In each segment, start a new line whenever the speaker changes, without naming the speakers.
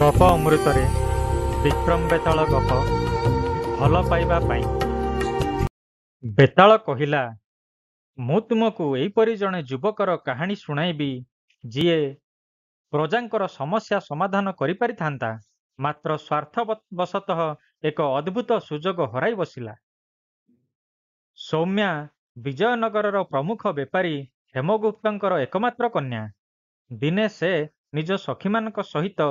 ଗପ ଅମୃତରେ ବିକ୍ରମ ବେତାଳ ଗପ ଭଲ ପାଇବା ପାଇଁ। ବେତାଳ କହିଲା, ମୁଁ ତୁମକୁ ଏହିପରି ଜଣେ ଯୁବକର କାହାଣୀ ଶୁଣାଇବି ଯିଏ ପ୍ରଜାଙ୍କର ସମସ୍ୟା ସମାଧାନ କରିପାରିଥାନ୍ତା, ମାତ୍ର ସ୍ୱାର୍ଥବଶତଃ ଏକ ଅଦ୍ଭୁତ ସୁଯୋଗ ହରାଇ ବସିଲା। ସୌମ୍ୟା ବିଜୟନଗରର ପ୍ରମୁଖ ବେପାରୀ ହେମଗୁପ୍ତଙ୍କର ଏକମାତ୍ର କନ୍ୟା। ଦିନେ ସେ ନିଜ ସଖୀମାନଙ୍କ ସହିତ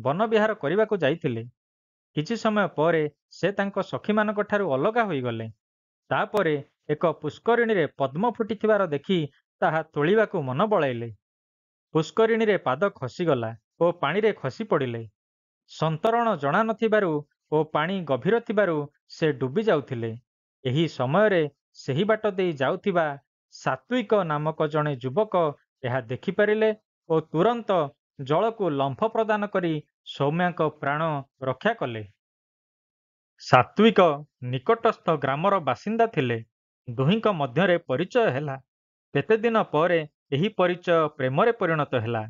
ବନବିହାର କରିବାକୁ ଯାଇଥିଲେ। କିଛି ସମୟ ପରେ ସେ ତାଙ୍କ ସଖୀମାନଙ୍କଠାରୁ ଅଲଗା ହୋଇଗଲେ। ତାପରେ ଏକ ପୁଷ୍କରିଣୀରେ ପଦ୍ମ ଫୁଟିଥିବାର ଦେଖି ତାହା ତୋଳିବାକୁ ମନ ବଳାଇଲେ। ପୁଷ୍କରିଣୀରେ ପାଦ ଖସିଗଲା ଓ ପାଣିରେ ଖସି ପଡ଼ିଲେ। ସନ୍ତରଣ ଜଣା ନଥିବାରୁ ଓ ପାଣି ଗଭୀର ଥିବାରୁ ସେ ଡୁବି ଯାଉଥିଲେ। ଏହି ସମୟରେ ସେହି ବାଟ ଦେଇ ଯାଉଥିବା ସାତ୍ୱିକ ନାମକ ଜଣେ ଯୁବକ ଏହା ଦେଖିପାରିଲେ ଓ ତୁରନ୍ତ ଜଳକୁ ଲମ୍ଫ ପ୍ରଦାନ କରି ସୌମ୍ୟାଙ୍କ ପ୍ରାଣ ରକ୍ଷା କଲେ। ସାତ୍ୱିକ ନିକଟସ୍ଥ ଗ୍ରାମର ବାସିନ୍ଦା ଥିଲେ। ଦୁହିଁଙ୍କ ମଧ୍ୟରେ ପରିଚୟ ହେଲା। କେତେଦିନ ପରେ ଏହି ପରିଚୟ ପ୍ରେମରେ ପରିଣତ ହେଲା।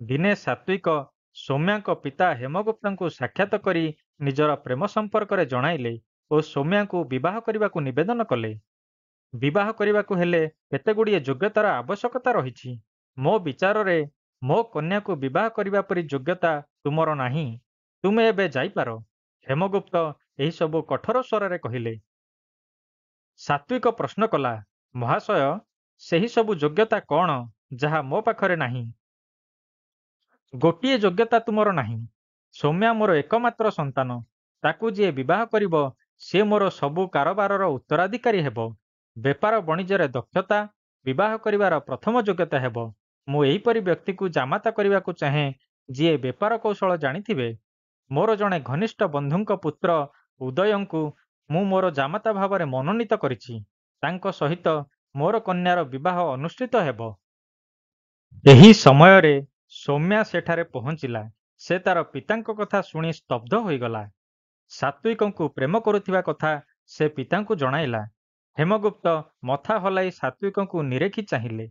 ଦିନେ ସାତ୍ୱିକ ସୌମ୍ୟାଙ୍କ ପିତା ହେମଗୁପ୍ତଙ୍କୁ ସାକ୍ଷାତ କରି ନିଜର ପ୍ରେମ ସମ୍ପର୍କରେ ଜଣାଇଲେ ଓ ସୌମ୍ୟାଙ୍କୁ ବିବାହ କରିବାକୁ ନିବେଦନ କଲେ। ବିବାହ କରିବାକୁ ହେଲେ କେତେଗୁଡ଼ିଏ ଯୋଗ୍ୟତାର ଆବଶ୍ୟକତା ରହିଛି। ମୋ ବିଚାରରେ ମୋ କନ୍ୟାକୁ ବିବାହ କରିବା ପରି ଯୋଗ୍ୟତା ତୁମର ନାହିଁ। ତୁମେ ଏବେ ଯାଇପାର। ହେମଗୁପ୍ତ ଏହିସବୁ କଠୋର ସ୍ୱରରେ କହିଲେ। ସାତ୍ୱିକ ପ୍ରଶ୍ନ କଲା, ମହାଶୟ, ସେହି ସବୁ ଯୋଗ୍ୟତା କ'ଣ ଯାହା ମୋ ପାଖରେ ନାହିଁ? ଗୋଟିଏ ଯୋଗ୍ୟତା ତୁମର ନାହିଁ। ସୌମ୍ୟା ମୋର ଏକମାତ୍ର ସନ୍ତାନ। ତାକୁ ଯିଏ ବିବାହ କରିବ ସିଏ ମୋର ସବୁ କାରବାରର ଉତ୍ତରାଧିକାରୀ ହେବ। ବେପାର ବଣିଜରେ ଦକ୍ଷତା ବିବାହ କରିବାର ପ୍ରଥମ ଯୋଗ୍ୟତା ହେବ। ମୁଁ ଏହିପରି ବ୍ୟକ୍ତିକୁ ଜାମାତା କରିବାକୁ ଚାହେଁ ଯିଏ ବେପାର କୌଶଳ ଜାଣିଥିବେ। ମୋର ଜଣେ ଘନିଷ୍ଠ ବନ୍ଧୁଙ୍କ ପୁତ୍ର ଉଦୟଙ୍କୁ ମୁଁ ମୋର ଜାମାତା ଭାବରେ ମନୋନୀତ କରିଛି। ତାଙ୍କ ସହିତ ମୋର କନ୍ୟାର ବିବାହ ଅନୁଷ୍ଠିତ ହେବ। ଏହି ସମୟରେ ସୌମ୍ୟା ସେଠାରେ ପହଞ୍ଚିଲା। ସେ ତାର ପିତାଙ୍କ କଥା ଶୁଣି ସ୍ତବ୍ଧ ହୋଇଗଲା। ସାତ୍ୱିକଙ୍କୁ ପ୍ରେମ କରୁଥିବା କଥା ସେ ପିତାଙ୍କୁ ଜଣାଇଲା। ହେମଗୁପ୍ତ ମଥା ହଲାଇ ସାତ୍ୱିକଙ୍କୁ ନିରେଖି ଚାହିଁଲେ।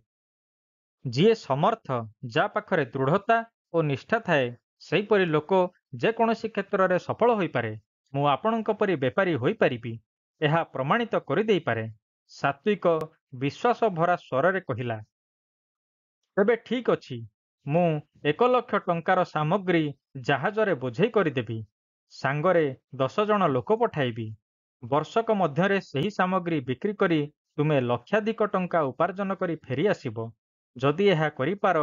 ଯିଏ ସମର୍ଥ, ଯାହା ପାଖରେ ଦୃଢ଼ତା ଓ ନିଷ୍ଠା ଥାଏ, ସେହିପରି ଲୋକ ଯେକୌଣସି କ୍ଷେତ୍ରରେ ସଫଳ ହୋଇପାରେ। ମୁଁ ଆପଣଙ୍କ ପରି ବେପାରୀ ହୋଇପାରିବି, ଏହା ପ୍ରମାଣିତ କରିଦେଇପାରେ। ସାତ୍ୱିକ ବିଶ୍ୱାସ ଭରା ସ୍ୱରରେ କହିଲା। ତେବେ ଠିକ୍ ଅଛି, ମୁଁ 1,00,000 ଟଙ୍କାର ସାମଗ୍ରୀ ଜାହାଜରେ ବୋଝେଇ କରିଦେବି। ସାଙ୍ଗରେ 10 ଜଣ ଲୋକ ପଠାଇବି। ବର୍ଷକ ମଧ୍ୟରେ ସେହି ସାମଗ୍ରୀ ବିକ୍ରି କରି ତୁମେ ଲକ୍ଷାଧିକ ଟଙ୍କା ଉପାର୍ଜନ କରି ଫେରି ଆସିବ। ଯଦି ଏହା କରିପାର,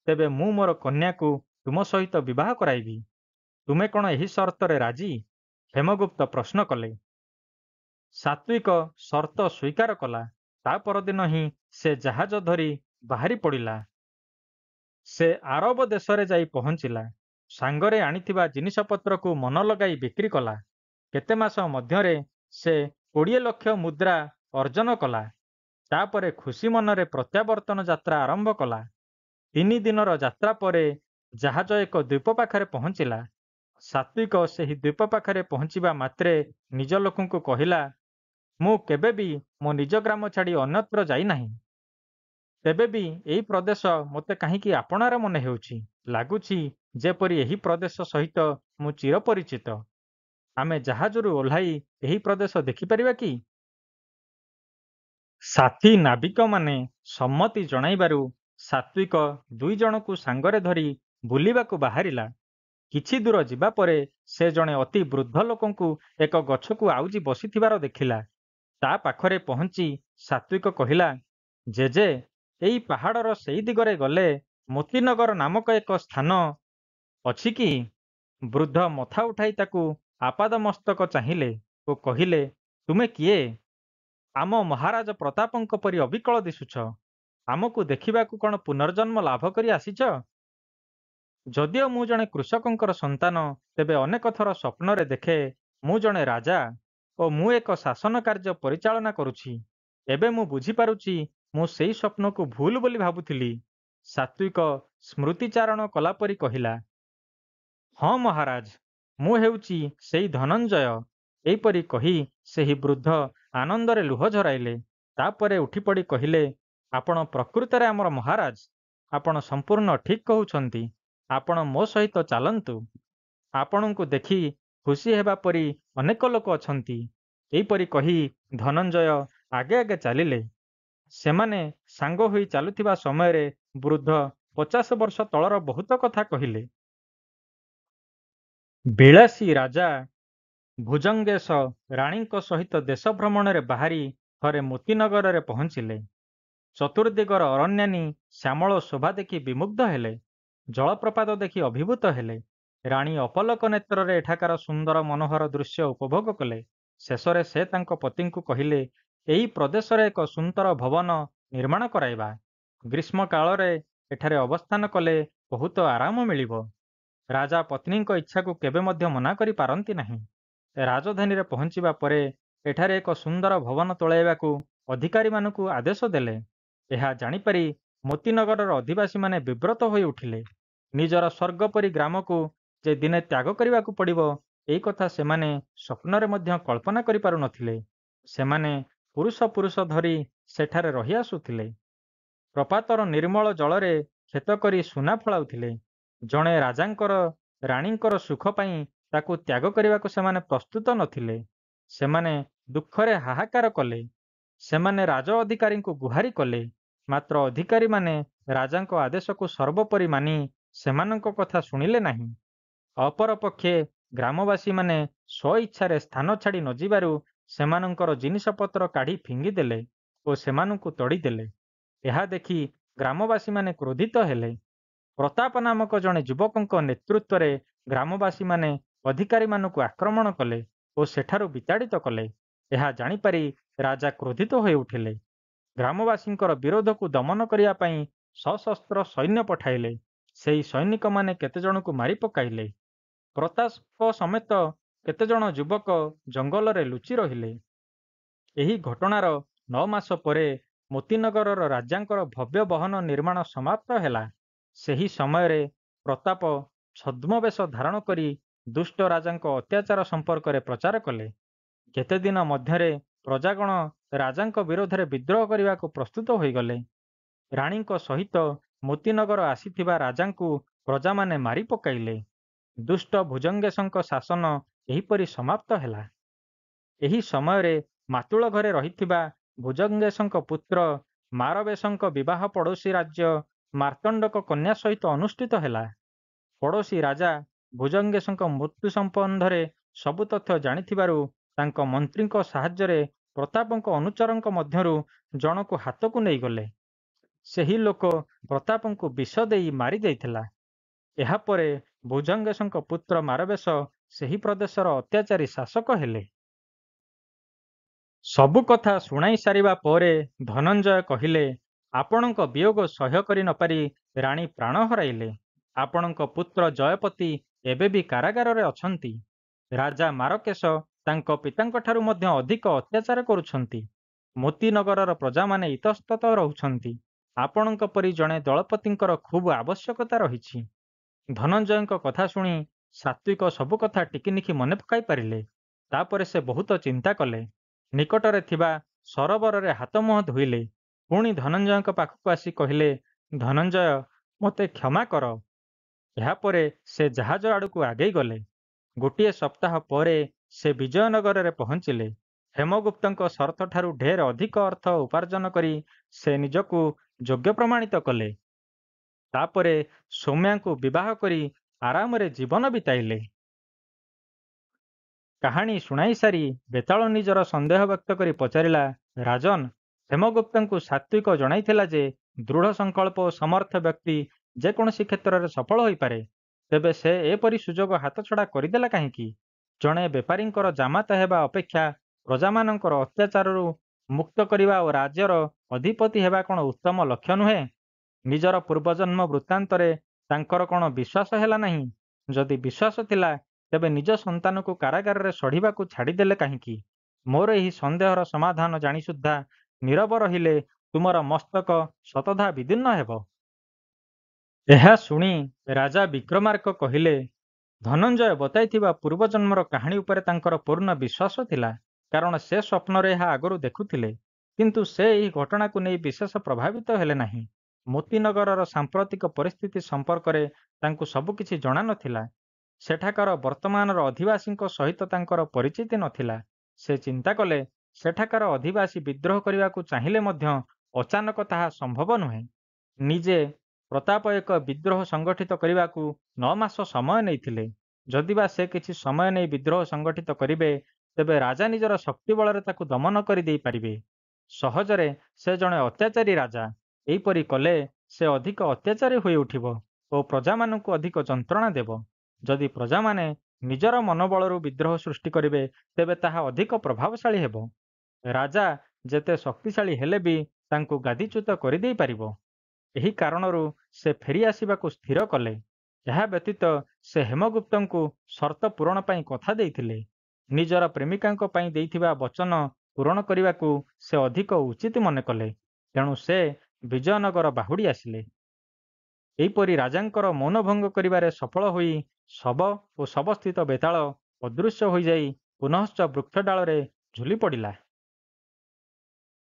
ତେବେ ମୁଁ ମୋର କନ୍ୟାକୁ ତୁମ ସହିତ ବିବାହ କରାଇବି। ତୁମେ କ'ଣ ଏହି ସର୍ତ୍ତରେ ରାଜି? ହେମଗୁପ୍ତ ପ୍ରଶ୍ନ କଲେ। ସାତ୍ୱିକ ସର୍ତ୍ତ ସ୍ୱୀକାର କଲା। ତା ପରଦିନ ହିଁ ସେ ଜାହାଜ ଧରି ବାହାରି ପଡ଼ିଲା। ସେ ଆରବ ଦେଶରେ ଯାଇ ପହଞ୍ଚିଲା। ସାଙ୍ଗରେ ଆଣିଥିବା ଜିନିଷପତ୍ରକୁ ମନ ଲଗାଇ ବିକ୍ରି କଲା। କେତେ ମାସ ମଧ୍ୟରେ ସେ 20 ଲକ୍ଷ ମୁଦ୍ରା ଅର୍ଜନ କଲା। ତାପରେ ଖୁସି ମନରେ ପ୍ରତ୍ୟାବର୍ତ୍ତନ ଯାତ୍ରା ଆରମ୍ଭ କଲା। 3 ଦିନର ଯାତ୍ରା ପରେ ଜାହାଜ ଏକ ଦ୍ୱୀପ ପାଖରେ ପହଞ୍ଚିଲା। ସାତ୍ୱିକ ସେହି ଦ୍ୱୀପ ପାଖରେ ପହଞ୍ଚିବା ମାତ୍ରେ ନିଜ ଲୋକଙ୍କୁ କହିଲା, ମୁଁ କେବେ ବି ମୋ ନିଜ ଗ୍ରାମ ଛାଡ଼ି ଅନ୍ୟତ୍ର ଯାଇନାହିଁ। ତେବେ ବି ଏହି ପ୍ରଦେଶ ମୋତେ କାହିଁକି ଆପଣାର ମନେ ହେଉଛି। ଲାଗୁଛି ଯେପରି ଏହି ପ୍ରଦେଶ ସହିତ ମୁଁ ଚିରପରିଚିତ। ଆମେ ଜାହାଜରୁ ଓହ୍ଲାଇ ଏହି ପ୍ରଦେଶ ଦେଖିପାରିବା କି? ସାଥୀ ନାବିକମାନେ ସମ୍ମତି ଜଣାଇବାରୁ ସାତ୍ୱିକ 2 ଜଣଙ୍କୁ ସାଙ୍ଗରେ ଧରି ବୁଲିବାକୁ ବାହାରିଲା। କିଛି ଦୂର ଯିବା ପରେ ସେ ଜଣେ ଅତି ବୃଦ୍ଧ ଲୋକଙ୍କୁ ଏକ ଗଛକୁ ଆଉଜି ବସିଥିବାର ଦେଖିଲା। ତା ପାଖରେ ପହଞ୍ଚି ସାତ୍ୱିକ କହିଲା, ଜେଜେ, ଏଇ ପାହାଡ଼ର ସେଇ ଦିଗରେ ଗଲେ ମୋତିନଗର ନାମକ ଏକ ସ୍ଥାନ ଅଛି କି? ବୃଦ୍ଧ ମଥା ଉଠାଇ ତାକୁ ଆପାଦମସ୍ତକ ଚାହିଁଲେ ଓ କହିଲେ, ତୁମେ କିଏ? ଆମ ମହାରାଜ ପ୍ରତାପଙ୍କ ପରି ଅବିକଳ ଦିଶୁଛ। ଆମକୁ ଦେଖିବାକୁ କ'ଣ ପୁନର୍ଜନ୍ମ ଲାଭ କରି ଆସିଛ? ଯଦିଓ ମୁଁ ଜଣେ କୃଷକଙ୍କର ସନ୍ତାନ, ତେବେ ଅନେକ ଥର ସ୍ୱପ୍ନରେ ଦେଖେ ମୁଁ ଜଣେ ରାଜା ଓ ମୁଁ ଏକ ଶାସନ କାର୍ଯ୍ୟ ପରିଚାଳନା କରୁଛି। ଏବେ ମୁଁ ବୁଝିପାରୁଛି ମୁଁ ସେଇ ସ୍ୱପ୍ନକୁ ଭୁଲ ବୋଲି ଭାବୁଥିଲି। ସାତ୍ୱିକ ସ୍ମୃତିଚାରଣ କଲାପରି କହିଲା, ହଁ ମହାରାଜ, ମୁଁ ହେଉଛି ସେଇ ଧନଞ୍ଜୟ। ଏହିପରି କହି ସେହି ବୃଦ୍ଧ ଆନନ୍ଦରେ ଲୁହ ଝରାଇଲେ। ତାପରେ ଉଠିପଡ଼ି କହିଲେ, ଆପଣ ପ୍ରକୃତରେ ଆମର ମହାରାଜ। ଆପଣ ସମ୍ପୂର୍ଣ୍ଣ ଠିକ୍ କହୁଛନ୍ତି। ଆପଣ ମୋ ସହିତ ଚାଲନ୍ତୁ। ଆପଣଙ୍କୁ ଦେଖି ଖୁସି ହେବା ପରି ଅନେକ ଲୋକ ଅଛନ୍ତି। ଏହିପରି କହି ଧନଞ୍ଜୟ ଆଗେ ଆଗେ ଚାଲିଲେ। ସେମାନେ ସାଙ୍ଗ ହୋଇ ଚାଲୁଥିବା ସମୟରେ ବୃଦ୍ଧ 50 ବର୍ଷ ତଳର ବହୁତ କଥା କହିଲେ। ବିଳାସୀ ରାଜା ଭୁଜଙ୍ଗେଶ ରାଣୀଙ୍କ ସହିତ ଦେଶ ଭ୍ରମଣରେ ବାହାରି ଥରେ ମୋତିନଗରରେ ପହଞ୍ଚିଲେ। ଚତୁର୍ଦିଗର ଅରଣ୍ୟାନୀ ଶ୍ୟାମଳ ଶୋଭା ଦେଖି ବିମୁଗ୍ଧ ହେଲେ। ଜଳପ୍ରପାତ ଦେଖି ଅଭିଭୂତ ହେଲେ। ରାଣୀ ଅପଲକ ନେତ୍ରରେ ଏଠାକାର ସୁନ୍ଦର ମନୋହର ଦୃଶ୍ୟ ଉପଭୋଗ କଲେ। ଶେଷରେ ସେ ତାଙ୍କ ପତିଙ୍କୁ କହିଲେ, ଏହି ପ୍ରଦେଶରେ ଏକ ସୁନ୍ଦର ଭବନ ନିର୍ମାଣ କରାଇବା। ଗ୍ରୀଷ୍ମ କାଳରେ ଏଠାରେ ଅବସ୍ଥାନ କଲେ ବହୁତ ଆରାମ ମିଳିବ। ରାଜା ପତ୍ନୀଙ୍କ ଇଚ୍ଛାକୁ କେବେ ମଧ୍ୟ ମନା କରିପାରନ୍ତି ନାହିଁ। ରାଜଧାନୀରେ ପହଞ୍ଚିବା ପରେ ଏଠାରେ ଏକ ସୁନ୍ଦର ଭବନ ତୋଳାଇବାକୁ ଅଧିକାରୀମାନଙ୍କୁ ଆଦେଶ ଦେଲେ। ଏହା ଜାଣିପାରି ମୋତିନଗରର ଅଧିବାସୀମାନେ ବିବ୍ରତ ହୋଇ ଉଠିଲେ। ନିଜର ସ୍ୱର୍ଗ ପରି ଗ୍ରାମକୁ ଯେ ଦିନେ ତ୍ୟାଗ କରିବାକୁ ପଡ଼ିବ, ଏହି କଥା ସେମାନେ ସ୍ୱପ୍ନରେ ମଧ୍ୟ କଳ୍ପନା କରିପାରୁନଥିଲେ। ସେମାନେ ପୁରୁଷ ପୁରୁଷ ଧରି ସେଠାରେ ରହି ଆସୁଥିଲେ। ପ୍ରପାତର ନିର୍ମଳ ଜଳରେ କ୍ଷେତ କରି ସୁନା ଫଳାଉଥିଲେ। ଜଣେ ରାଜାଙ୍କର ରାଣୀଙ୍କର ସୁଖ ପାଇଁ ତାକୁ ତ୍ୟାଗ କରିବାକୁ ସେମାନେ ପ୍ରସ୍ତୁତ ନଥିଲେ। ସେମାନେ ଦୁଃଖରେ ହାହାକାର କଲେ। ସେମାନେ ରାଜ ଅଧିକାରୀଙ୍କୁ ଗୁହାରି କଲେ। ମାତ୍ର ଅଧିକାରୀମାନେ ରାଜାଙ୍କ ଆଦେଶକୁ ସର୍ବୋପରି ମାନି ସେମାନଙ୍କ କଥା ଶୁଣିଲେ ନାହିଁ। ଅପରପକ୍ଷେ ଗ୍ରାମବାସୀମାନେ ସ୍ୱଇଚ୍ଛାରେ ସ୍ଥାନ ଛାଡ଼ି ନ ଯିବାରୁ ସେମାନଙ୍କର ଜିନିଷପତ୍ର କାଢ଼ି ଫିଙ୍ଗିଦେଲେ ଓ ସେମାନଙ୍କୁ ତଡ଼ିଦେଲେ। ଏହା ଦେଖି ଗ୍ରାମବାସୀମାନେ କ୍ରୋଧିତ ହେଲେ। ପ୍ରତାପ ନାମକ ଜଣେ ଯୁବକଙ୍କ ନେତୃତ୍ୱରେ ଗ୍ରାମବାସୀମାନେ ଅଧିକାରୀମାନଙ୍କୁ ଆକ୍ରମଣ କଲେ ଓ ସେଠାରୁ ବିତାଡ଼ିତ କଲେ। ଏହା ଜାଣିପାରି ରାଜା କ୍ରୋଧିତ ହୋଇ ଉଠିଲେ। ଗ୍ରାମବାସୀଙ୍କର ବିରୋଧକୁ ଦମନ କରିବା ପାଇଁ ସଶସ୍ତ୍ର ସୈନ୍ୟ ପଠାଇଲେ। ସେହି ସୈନିକମାନେ କେତେଜଣଙ୍କୁ ମାରି ପକାଇଲେ। ପ୍ରତାପ ସମେତ କେତେଜଣ ଯୁବକ ଜଙ୍ଗଲରେ ଲୁଚି ରହିଲେ। ଏହି ଘଟଣାର 9 ମାସ ପରେ ମୋତିନଗରର ରାଜାଙ୍କର ଭବ୍ୟ ଭବନ ନିର୍ମାଣ ସମାପ୍ତ ହେଲା। ସେହି ସମୟରେ ପ୍ରତାପ ଛଦ୍ମବେଶ ଧାରଣ କରି ଦୁଷ୍ଟ ରାଜାଙ୍କ ଅତ୍ୟାଚାର ସମ୍ପର୍କରେ ପ୍ରଚାର କଲେ। କେତେଦିନ ମଧ୍ୟରେ ପ୍ରଜାଗଣ ରାଜାଙ୍କ ବିରୋଧରେ ବିଦ୍ରୋହ କରିବାକୁ ପ୍ରସ୍ତୁତ ହୋଇଗଲେ। ରାଣୀଙ୍କ ସହିତ ମୋତିନଗର ଆସିଥିବା ରାଜାଙ୍କୁ ପ୍ରଜାମାନେ ମାରି ପକାଇଲେ। ଦୁଷ୍ଟ ଭୁଜଙ୍ଗେଶଙ୍କ ଶାସନ ଏହିପରି ସମାପ୍ତ ହେଲା। ଏହି ସମୟରେ ମାତୁଳ ଘରେ ରହିଥିବା ଭୁଜଙ୍ଗେଶଙ୍କ ପୁତ୍ର ମାରବେଶଙ୍କ ବିବାହ ପଡ଼ୋଶୀ ରାଜ୍ୟ ମାର୍ତ୍ତଣ୍ଡକ କନ୍ୟା ସହିତ ଅନୁଷ୍ଠିତ ହେଲା। ପଡ଼ୋଶୀ ରାଜା ଭୁଜଙ୍ଗେଶଙ୍କ ମୃତ୍ୟୁ ସମ୍ବନ୍ଧରେ ସବୁ ତଥ୍ୟ ଜାଣିଥିବାରୁ ତାଙ୍କ ମନ୍ତ୍ରୀଙ୍କ ସାହାଯ୍ୟରେ ପ୍ରତାପଙ୍କ ଅନୁଚରଙ୍କ ମଧ୍ୟରୁ ଜଣକୁ ହାତକୁ ନେଇଗଲେ। ସେହି ଲୋକ ପ୍ରତାପଙ୍କୁ ବିଷ ଦେଇ ମାରି ଦେଇଥିଲା। ଏହାପରେ ଭୁଜଙ୍ଗେଶଙ୍କ ପୁତ୍ର ମାରବେଶ ସେହି ପ୍ରଦେଶର ଅତ୍ୟାଚାରୀ ଶାସକ ହେଲେ। ସବୁ କଥା ଶୁଣାଇ ସାରିବା ପରେ ଧନଞ୍ଜୟ କହିଲେ, ଆପଣଙ୍କ ବିୟୋଗ ସହ୍ୟ କରି ନପାରି ରାଣୀ ପ୍ରାଣ ହରାଇଲେ। ଆପଣଙ୍କ ପୁତ୍ର ଜୟପତି ଏବେ ବି କାରାଗାରରେ ଅଛନ୍ତି। ରାଜା ମାରକେଶ ତାଙ୍କ ପିତାଙ୍କଠାରୁ ମଧ୍ୟ ଅଧିକ ଅତ୍ୟାଚାର କରୁଛନ୍ତି। ମୋତିନଗରର ପ୍ରଜାମାନେ ଇତସ୍ତତ ରହୁଛନ୍ତି। ଆପଣଙ୍କ ପରି ଜଣେ ଦଳପତିଙ୍କର ଖୁବ୍ ଆବଶ୍ୟକତା ରହିଛି। ଧନଞ୍ଜୟଙ୍କ କଥା ଶୁଣି ସାତ୍ୱିକ ସବୁ କଥା ଟିକିନିଖି ମନେ ପକାଇ ପାରିଲେ। ତାପରେ ସେ ବହୁତ ଚିନ୍ତା କଲେ। ନିକଟରେ ଥିବା ସରୋବରରେ ହାତ ମୁହଁ ଧୋଇଲେ। ପୁଣି ଧନଞ୍ଜୟଙ୍କ ପାଖକୁ ଆସି କହିଲେ, ଧନଞ୍ଜୟ, ମୋତେ କ୍ଷମା କର। ଏହାପରେ ସେ ଜାହାଜ ଆଡ଼କୁ ଆଗେଇ ଗଲେ। ଗୋଟିଏ ସପ୍ତାହ ପରେ ସେ ବିଜୟନଗରରେ ପହଞ୍ଚିଲେ। ହେମଗୁପ୍ତଙ୍କ ସର୍ତ୍ତଠାରୁ ଢେର ଅଧିକ ଅର୍ଥ ଉପାର୍ଜନ କରି ସେ ନିଜକୁ ଯୋଗ୍ୟ ପ୍ରମାଣିତ କଲେ। ତାପରେ ସୌମ୍ୟାଙ୍କୁ ବିବାହ କରି ଆରାମରେ ଜୀବନ ବିତାଇଲେ। କାହାଣୀ ଶୁଣାଇ ସାରି ବେତାଳ ନିଜର ସନ୍ଦେହ ବ୍ୟକ୍ତ କରି ପଚାରିଲା, ରାଜନ୍, ହେମଗୁପ୍ତଙ୍କୁ ସାତ୍ୱିକ ଜଣାଇଥିଲା ଯେ ଦୃଢ଼ ସଂକଳ୍ପ ଓ ସମର୍ଥ ବ୍ୟକ୍ତି ଯେକୌଣସି କ୍ଷେତ୍ରରେ ସଫଳ ହୋଇପାରେ। ତେବେ ସେ ଏପରି ସୁଯୋଗ ହାତଛଡ଼ା କରିଦେଲା କାହିଁକି? ଜଣେ ବେପାରୀଙ୍କର ଜାମାତା ହେବା ଅପେକ୍ଷା ପ୍ରଜାମାନଙ୍କର ଅତ୍ୟାଚାରରୁ ମୁକ୍ତ କରିବା ଓ ରାଜ୍ୟର ଅଧିପତି ହେବା କ'ଣ ଉତ୍ତମ ଲକ୍ଷ୍ୟ ନୁହେଁ? ନିଜର ପୂର୍ବଜନ୍ମ ବୃତ୍ତାନ୍ତରେ ତାଙ୍କର କ'ଣ ବିଶ୍ୱାସ ହେଲା ନାହିଁ? ଯଦି ବିଶ୍ୱାସ ଥିଲା, ତେବେ ନିଜ ସନ୍ତାନକୁ କାରାଗାରରେ ସଢ଼ିବାକୁ ଛାଡ଼ିଦେଲେ କାହିଁକି? ମୋର ଏହି ସନ୍ଦେହର ସମାଧାନ ଜାଣି ସୁଦ୍ଧା ନୀରବ ରହିଲେ ତୁମର ମସ୍ତକ ଶତଧା ବିଦୀର୍ଣ୍ଣ ହେବ। ଏହା ଶୁଣି ରାଜା ବିକ୍ରମାର୍କ କହିଲେ, ଧନଞ୍ଜୟ ବତାଇଥିବା ପୂର୍ବଜନ୍ମର କାହାଣୀ ଉପରେ ତାଙ୍କର ପୂର୍ଣ୍ଣ ବିଶ୍ୱାସ ଥିଲା, କାରଣ ସେ ସ୍ୱପ୍ନରେ ଏହା ଆଗରୁ ଦେଖୁଥିଲେ। କିନ୍ତୁ ସେ ଏହି ଘଟଣାକୁ ନେଇ ବିଶେଷ ପ୍ରଭାବିତ ହେଲେ ନାହିଁ। ମୋତିନଗରର ସାମ୍ପ୍ରତିକ ପରିସ୍ଥିତି ସମ୍ପର୍କରେ ତାଙ୍କୁ ସବୁକିଛି ଜଣା ନଥିଲା। ସେଠାକାର ବର୍ତ୍ତମାନର ଅଧିବାସୀଙ୍କ ସହିତ ତାଙ୍କର ପରିଚିତି ନଥିଲା। ସେ ଚିନ୍ତା କଲେ, ସେଠାକାର ଅଧିବାସୀ ବିଦ୍ରୋହ କରିବାକୁ ଚାହିଁଲେ ମଧ୍ୟ ଅଚାନକ ତାହା ସମ୍ଭବ ନୁହେଁ। ନିଜେ ପ୍ରତାପ ଏକ ବିଦ୍ରୋହ ସଂଗଠିତ କରିବାକୁ 9 ମାସ ସମୟ ନେଇଥିଲେ। ଯଦିବା ସେ କିଛି ସମୟ ନେଇ ବିଦ୍ରୋହ ସଂଗଠିତ କରିବେ, ତେବେ ରାଜା ନିଜର ଶକ୍ତି ବଳରେ ତାକୁ ଦମନ କରିଦେଇପାରିବେ। ସହଜରେ ସେ ଜଣେ ଅତ୍ୟାଚାରୀ ରାଜା। ଏହିପରି କଲେ ସେ ଅଧିକ ଅତ୍ୟାଚାରୀ ହୋଇ ଉଠିବ ଓ ପ୍ରଜାମାନଙ୍କୁ ଅଧିକ ଯନ୍ତ୍ରଣା ଦେବ। ଯଦି ପ୍ରଜାମାନେ ନିଜର ମନୋବଳରୁ ବିଦ୍ରୋହ ସୃଷ୍ଟି କରିବେ, ତେବେ ତାହା ଅଧିକ ପ୍ରଭାବଶାଳୀ ହେବ। ରାଜା ଯେତେ ଶକ୍ତିଶାଳୀ ହେଲେ ବି ତାଙ୍କୁ ଗାଦିଚ୍ୟୁତ କରିଦେଇପାରିବ। ଏହି କାରଣରୁ ସେ ଫେରି ଆସିବାକୁ ସ୍ଥିର କଲେ। ଏହା ବ୍ୟତୀତ ସେ ହେମଗୁପ୍ତଙ୍କୁ ସର୍ତ୍ତ ପୂରଣ ପାଇଁ କଥା ଦେଇଥିଲେ। ନିଜର ପ୍ରେମିକାଙ୍କ ପାଇଁ ଦେଇଥିବା ବଚନ ପୂରଣ କରିବାକୁ ସେ ଅଧିକ ଉଚିତ ମନେ କଲେ। ତେଣୁ ସେ ବିଜୟନଗର ବାହୁଡ଼ି ଆସିଲେ। ଏହିପରି ରାଜାଙ୍କର ମୌନଭଙ୍ଗ କରିବାରେ ସଫଳ ହୋଇ ଶବ ଓ ଶବସ୍ଥିତ ବେତାଳ ଅଦୃଶ୍ୟ ହୋଇଯାଇ ପୁନଶ୍ଚ ବୃକ୍ଷ ଡାଳରେ ଝୁଲି ପଡ଼ିଲା।